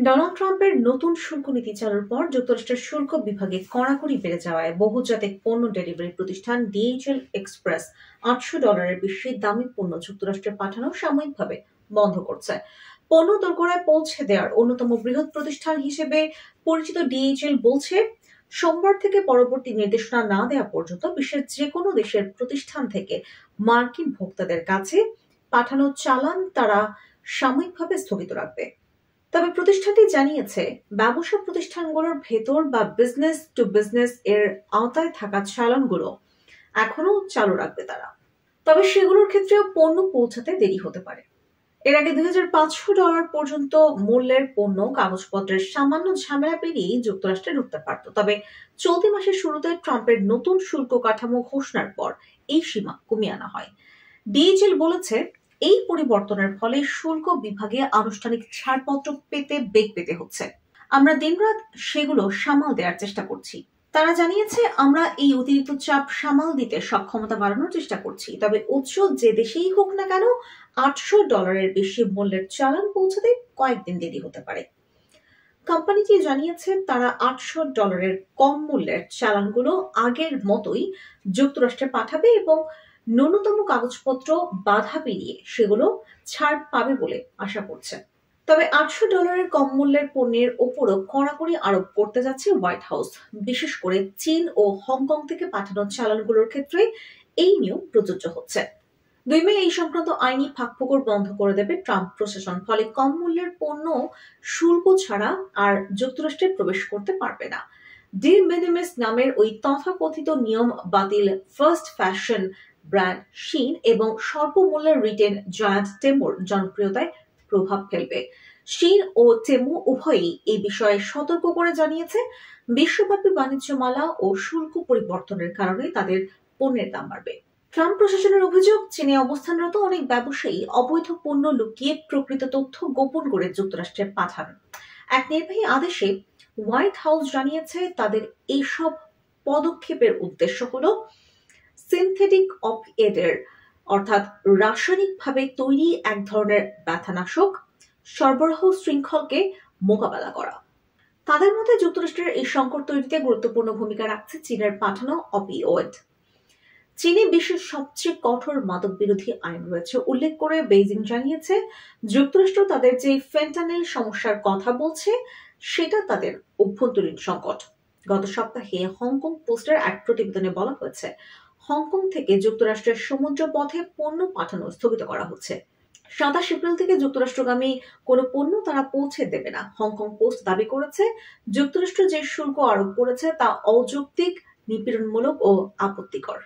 Donald ট্রাম্পের নতুন শুল্ক নীতি চালুর পর যুক্তরাষ্ট্রের শুল্ক বিভাগে কড়াকড়ি বেড়ে যাওয়ায় বহুজাতিক পণ্য ডেলিভারি প্রতিষ্ঠান ডিএইচএল এক্সপ্রেস $800 বেশি দামি পণ্য যুক্তরাষ্ট্রে পাঠানো সাময়িকভাবে বন্ধ করছে। পণ্য দোরগোড়ায় পৌঁছে দেওয়ার অন্যতম বৃহৎ প্রতিষ্ঠান হিসেবে পরিচিত ডিএইচএল বলছে, সোমবার থেকে পরবর্তী নির্দেশনা না দেওয়া পর্যন্ত বিশ্বের যেকোনো দেশের প্রতিষ্ঠান থেকে মার্কিন ভোক্তাদের কাছে পাঠানো চালান তারা সাময়িকভাবে স্থগিত রাখবে। তবে প্রতিষ্ঠানটি জানিয়েছে, ব্যবসা প্রতিষ্ঠানগুলোর ভেতর বা বিজনেস টু বিজনেস এর আওতায় থাকা চালানগুলো এখনো চালু রাখবে তারা। তবে সেগুলোর ক্ষেত্রেও পণ্য পৌঁছাতে দেরি হতে পারে। এর আগে $2,500 পর্যন্ত মূল্যের পণ্য কাগজপত্রের সামান্য ঝামেলা পেরিয়েই যুক্তরাষ্ট্রে ঢুকতে পারত। তবে চলতি মাসের শুরুতে ট্রাম্পের নতুন শুল্ক কাঠামো ঘোষণার পর এই সীমা কমিয়ে আনা হয়। ডিএইচএল বলেছে, এই পরিবর্তনের ফলে শুল্ক বিভাগে আনুষ্ঠানিক ছাড়পত্র পেতে বেগ পেতে হচ্ছে। আমরা দিনরাত সেগুলো সামাল দেওয়ার চেষ্টা করছি। তারা জানিয়েছে, আমরা এই অতিরিক্ত চাপ সামাল দিতে সক্ষমতা বাড়ানোর চেষ্টা করছি। তবে উৎস যে দেশেই হোক না কেন, $800 বেশি মূল্যের চালান পৌঁছাতে কয়েকদিন দেরি হতে পারে। কোম্পানিটি জানিয়েছে, তারা $800 কম মূল্যের চালানগুলো আগের মতোই যুক্তরাষ্ট্রে পাঠাবে এবং ন্যূনতম কাগজপত্র বাধা পেরিয়ে সেগুলো ছাড় পাবে বলে আশা করছে। তবে $800 কম মূল্যের পণ্যের ওপরও কড়াকড়ি আরোপ করতে যাচ্ছে হোয়াইট হাউস। বিশেষ করে চীন ও হংকং থেকে পাঠানো চালানগুলোর ক্ষেত্রে এই নিয়ম প্রযোজ্য হচ্ছে। 2 মে এই সংক্রান্ত আইনি ফাঁকফোকর বন্ধ করে দেবে ট্রাম্প প্রশাসন। ফলে কম মূল্যের পণ্য শুল্ক ছাড়া আর যুক্তরাষ্ট্রে প্রবেশ করতে পারবে না। ডি মিনিমিস নামের ওই তথাকথিত নিয়ম বাতিল ফার্স্ট ফ্যাশন ব্র্যান্ড শিন এবং স্বল্পমূল্যের রিটেল জায়ান্ট টেমুর জনপ্রিয়তায় প্রভাব ফেলবে। শিন ও টেমু উভয়ই এই বিষয়ে সতর্ক করে জানিয়েছে, বিশ্বব্যাপী বাণিজ্য মালা ও শুল্ক পরিবর্তনের কারণে তাদের পণ্যের দাম বাড়বে। ট্রাম্প প্রশাসনের অভিযোগ, চীনে অবস্থানরত অনেক ব্যবসায়ী অবৈধ পণ্য লুকিয়ে প্রকৃত তথ্য গোপন করে যুক্তরাষ্ট্রে পাঠান। এক নির্বাহী আদেশে হোয়াইট হাউস জানিয়েছে, তাদের এইসব পদক্ষেপের উদ্দেশ্য হল সিনথেটিক অপিয়েডের অর্থাৎ রাসায়নিকভাবে তৈরি এক ধরনের ব্যথানাশক সরবরাহ শৃঙ্খলকে মোকাবেলা করা। তাদের মধ্যে যুক্তরাষ্ট্রের এই সংকট তৈরিতে গুরুত্বপূর্ণ ভূমিকা রাখছে চীনের পাঠানো অপিওয়েড। চীনে বিশ্বের সবচেয়ে কঠোর মাদক বিরোধী আইন রয়েছে উল্লেখ করে বেইজিং জানিয়েছে, যুক্তরাষ্ট্র তাদের যে ফেন্টানিল সমস্যার কথা বলছে সেটা তাদের অভ্যন্তরীণ সংকট। গত সপ্তাহে হংকং পোস্টের এক প্রতিবেদনে বলা হয়েছে, হংকং থেকে যুক্তরাষ্ট্রের সমুদ্র পথে পণ্য পাঠানো স্থগিত করা হচ্ছে। 27 এপ্রিল থেকে যুক্তরাষ্ট্রগামী কোনো পণ্য তারা পৌঁছে দেবে না। হংকং পোস্ট দাবি করেছে, যুক্তরাষ্ট্র যে শুল্ক আরোপ করেছে তা অযৌক্তিক, নিপীড়নমূলক ও আপত্তিকর।